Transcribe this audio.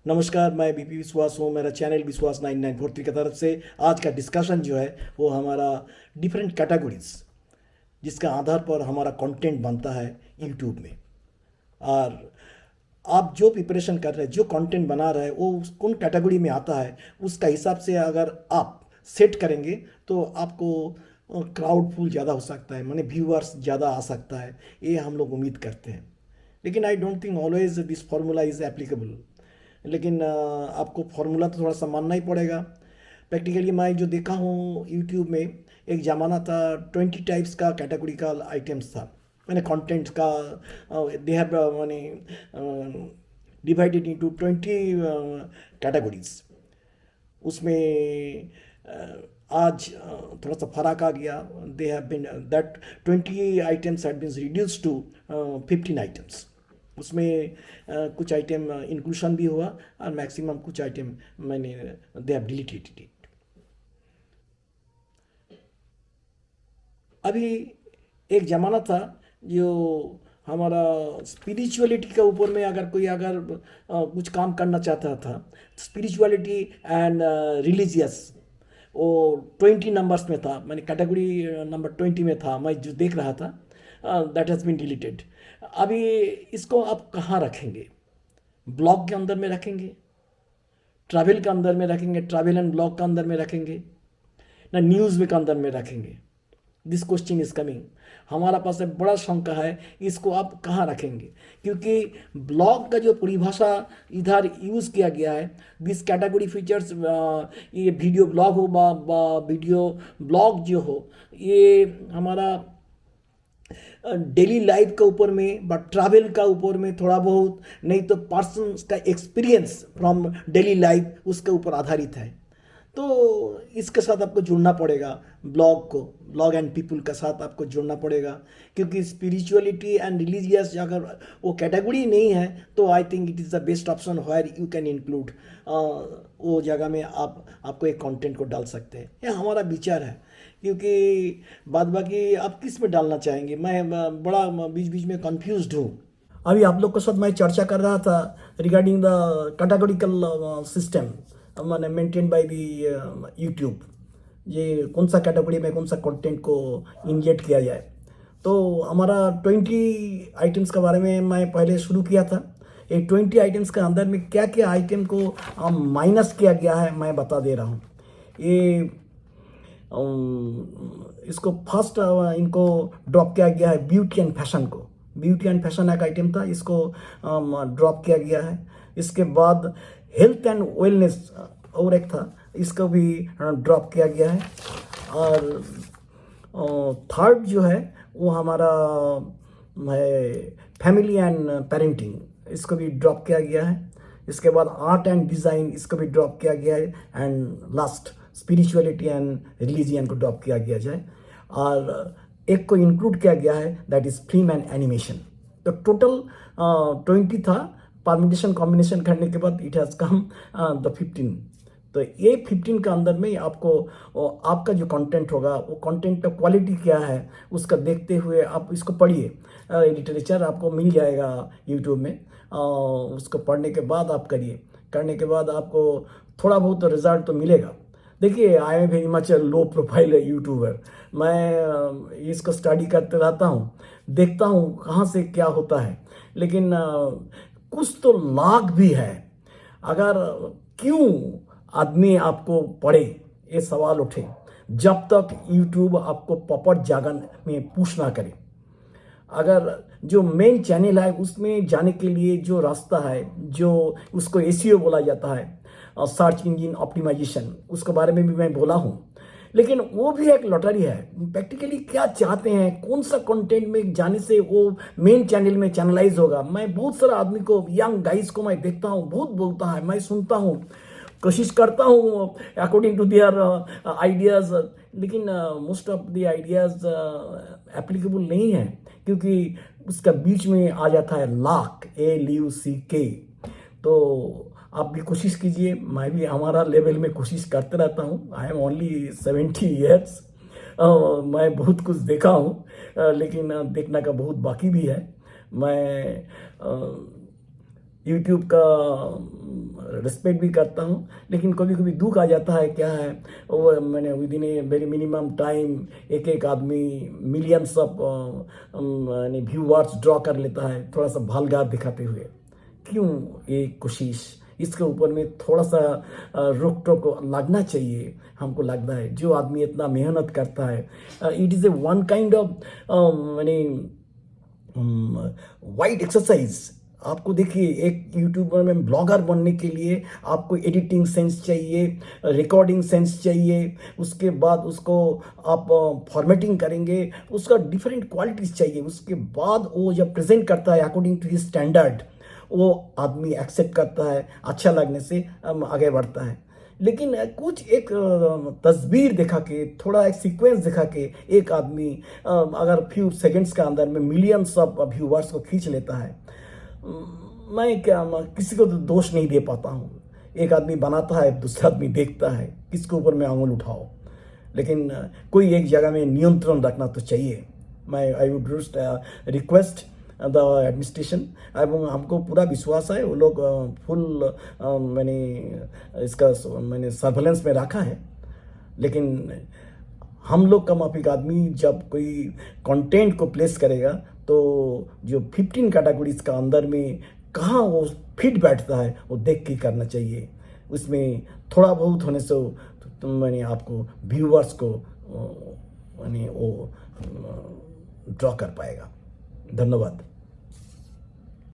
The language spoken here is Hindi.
नमस्कार, मैं बीपी विश्वास हूँ। मेरा चैनल विश्वास 9943 की तरफ से आज का डिस्कशन जो है वो हमारा डिफरेंट कैटेगरीज जिसका आधार पर हमारा कंटेंट बनता है यूट्यूब में। और आप जो प्रिपरेशन कर रहे हैं, जो कंटेंट बना रहे हैं, वो कौन कैटेगरी में आता है, उसका हिसाब से अगर आप सेट करेंगे तो आपको क्राउड फुल ज़्यादा हो सकता है, माने व्यूअर्स ज़्यादा आ सकता है, ये हम लोग उम्मीद करते हैं। लेकिन I don't think always this formula is applicable. लेकिन आपको फार्मूला तो थोड़ा सा मानना ही पड़ेगा। प्रैक्टिकली मैं जो देखा हूँ यूट्यूब में, एक ज़माना था 20 टाइप्स का कैटेगरी का आइटम्स था, मैंने कंटेंट का। दे हैव माने डिवाइडेड इनटू 20 कैटेगरीज। उसमें आज थोड़ा सा फर्क आ गया। They have been that 20 items had been reduce to 15 items. उसमें कुछ आइटम इंक्लूशन भी हुआ और मैक्सिमम कुछ आइटम मैंने दे हैव डिलीटेड इट। अभी एक ज़माना था जो हमारा स्पिरिचुअलिटी के ऊपर में, अगर कोई कुछ काम करना चाहता था, स्पिरिचुअलिटी एंड रिलीजियस, वो 20 नंबर्स में था, मैंने कैटेगरी नंबर 20 में था मैं जो देख रहा था। That has been deleted. अभी इसको आप कहाँ रखेंगे? ब्लॉग के अंदर में रखेंगे, ट्रैवल के अंदर में रखेंगे, ट्रैवल एंड ब्लॉग के अंदर में रखेंगे, ना न्यूज़ के अंदर में रखेंगे? This question is coming. हमारा पास एक बड़ा शंका है, इसको आप कहाँ रखेंगे? क्योंकि ब्लॉग का जो परिभाषा इधर यूज़ किया गया है, दिस कैटेगरी फीचर्स, ये वीडियो ब्लॉग हो वीडियो ब्लॉग जो हो, ये हमारा डेली लाइफ के ऊपर में ट्रैवल का ऊपर में थोड़ा बहुत, नहीं तो पर्सन का एक्सपीरियंस फ्रॉम डेली लाइफ उसके ऊपर आधारित है। तो इसके साथ आपको जुड़ना पड़ेगा, ब्लॉग एंड पीपल के साथ आपको जुड़ना पड़ेगा। क्योंकि स्पिरिचुअलिटी एंड रिलीजियस अगर वो कैटेगरी नहीं है तो I think it is the best option where you can include. वो जगह में आपको एक कंटेंट को डाल सकते हैं। ये हमारा विचार है। क्योंकि बाद बाकी आप किस में डालना चाहेंगे? मैं बड़ा बीच बीच में कंफ्यूज्ड हूँ। अभी आप लोग के साथ मैं चर्चा कर रहा था रिगार्डिंग द कैटेगोरिकल सिस्टम मैंने मेंटेन बाय द यूट्यूब, ये कौन सा कैटेगरी में कौन सा कंटेंट को इंजेक्ट किया जाए। तो हमारा 20 आइटम्स के बारे में मैं पहले शुरू किया था। ये 20 आइटम्स के अंदर में क्या क्या आइटम को माइनस किया गया है मैं बता दे रहा हूँ। ये इसको फर्स्ट इनको ड्रॉप किया गया है ब्यूटी एंड फैशन को। ब्यूटी एंड फैशन एक आइटम था, इसको ड्रॉप किया गया है। इसके बाद हेल्थ एंड वेलनेस और एक था, इसको भी ड्रॉप किया गया है। और थर्ड जो है वो हमारा है फैमिली एंड पेरेंटिंग, इसको भी ड्रॉप किया गया है। इसके बाद आर्ट एंड डिज़ाइन, इसको भी ड्रॉप किया गया है। And last spirituality and religion को ड्रॉप किया गया जाए। और एक को इंक्लूड किया गया है, that is film and animation. तो टोटल 20 था। परम्यूटेशन कॉम्बिनेशन करने के बाद इट हैज़ कम द 15। तो ये 15 का अंदर में आपको आपका जो कंटेंट होगा वो कंटेंट का क्वालिटी क्या है उसका देखते हुए आप इसको पढ़िए। लिटरेचर आपको मिल जाएगा यूट्यूब में। उसको पढ़ने के बाद आप करिए। करने के बाद आपको थोड़ा बहुत रिजल्ट तो मिलेगा। देखिए, I am very much low profile YouTuber. मैं इसको स्टडी करते रहता हूँ, देखता हूँ कहाँ से क्या होता है। लेकिन कुछ तो लाग भी है। अगर क्यों आदमी आपको पढ़े, ये सवाल उठे जब तक यूट्यूब आपको प्रॉपर जगह में पुश ना करे। अगर जो मेन चैनल है उसमें जाने के लिए जो रास्ता है, जो उसको एसईओ बोला जाता है, सर्च इंजन ऑप्टिमाइजेशन, उसके बारे में भी मैं बोला हूँ। लेकिन वो भी एक लॉटरी है। प्रैक्टिकली क्या चाहते हैं, कौन सा कंटेंट में जाने से वो मेन चैनल में चैनलाइज होगा। मैं बहुत सारा आदमी को, यंग गाइज को मैं देखता हूँ, बहुत बोलता है, मैं सुनता हूँ, कोशिश करता हूँ अकॉर्डिंग टू देयर आइडियाज़। लेकिन most of the ideas applicable नहीं है, क्योंकि उसका बीच में आ जाता है लाक, LUCK। तो आप भी कोशिश कीजिए, मैं भी हमारा लेवल में कोशिश करते रहता हूँ। I am only 70 years. मैं बहुत कुछ देखा हूँ, लेकिन देखने का बहुत बाकी भी है। मैं यूट्यूब का रिस्पेक्ट भी करता हूँ, लेकिन कभी कभी दुख आ जाता है। क्या है वो, मैंने with in a very minimum time एक एक आदमी मिलियंस ऑफ व्यूअर्स ड्रॉ कर लेता है, थोड़ा सा भालगार दिखाते हुए। क्यों ये कोशिश, इसके ऊपर में थोड़ा सा रोक टोक लगना चाहिए। हमको लगता है जो आदमी इतना मेहनत करता है, it is a one kind of मैंने वाइड एक्सरसाइज। आपको देखिए, एक यूट्यूबर में ब्लॉगर बनने के लिए आपको एडिटिंग सेंस चाहिए, रिकॉर्डिंग सेंस चाहिए, उसके बाद उसको आप फॉर्मेटिंग करेंगे, उसका डिफरेंट क्वालिटीज़ चाहिए। उसके बाद वो जब प्रेजेंट करता है अकॉर्डिंग टू हिज स्टैंडर्ड, वो आदमी एक्सेप्ट करता है, अच्छा लगने से आगे बढ़ता है। लेकिन कुछ एक तस्वीर दिखा के, थोड़ा एक सीक्वेंस दिखा के एक आदमी अगर फ्यू सेकंड्स का अंदर में मिलियंस ऑफ व्यूवर्स को खींच लेता है, मैं किसी को तो दोष नहीं दे पाता हूँ। एक आदमी बनाता है, दूसरा आदमी देखता है, किसके ऊपर में आंगुल उठाओ। लेकिन कोई एक जगह में नियंत्रण रखना तो चाहिए। मैं I would request the administration, এবং हमको पूरा विश्वास है वो लोग फुल मैंने इसका मैंने सर्वेलेंस में रखा है। लेकिन हम लोग का माफिक आदमी जब कोई कंटेंट को प्लेस करेगा, तो जो 15 कैटेगरीज का अंदर में कहाँ वो फिट बैठता है वो देख के करना चाहिए। उसमें थोड़ा बहुत होने से मैंने आपको व्यूअर्स को मैंने वो ड्रॉ कर पाएगा। धन्यवाद।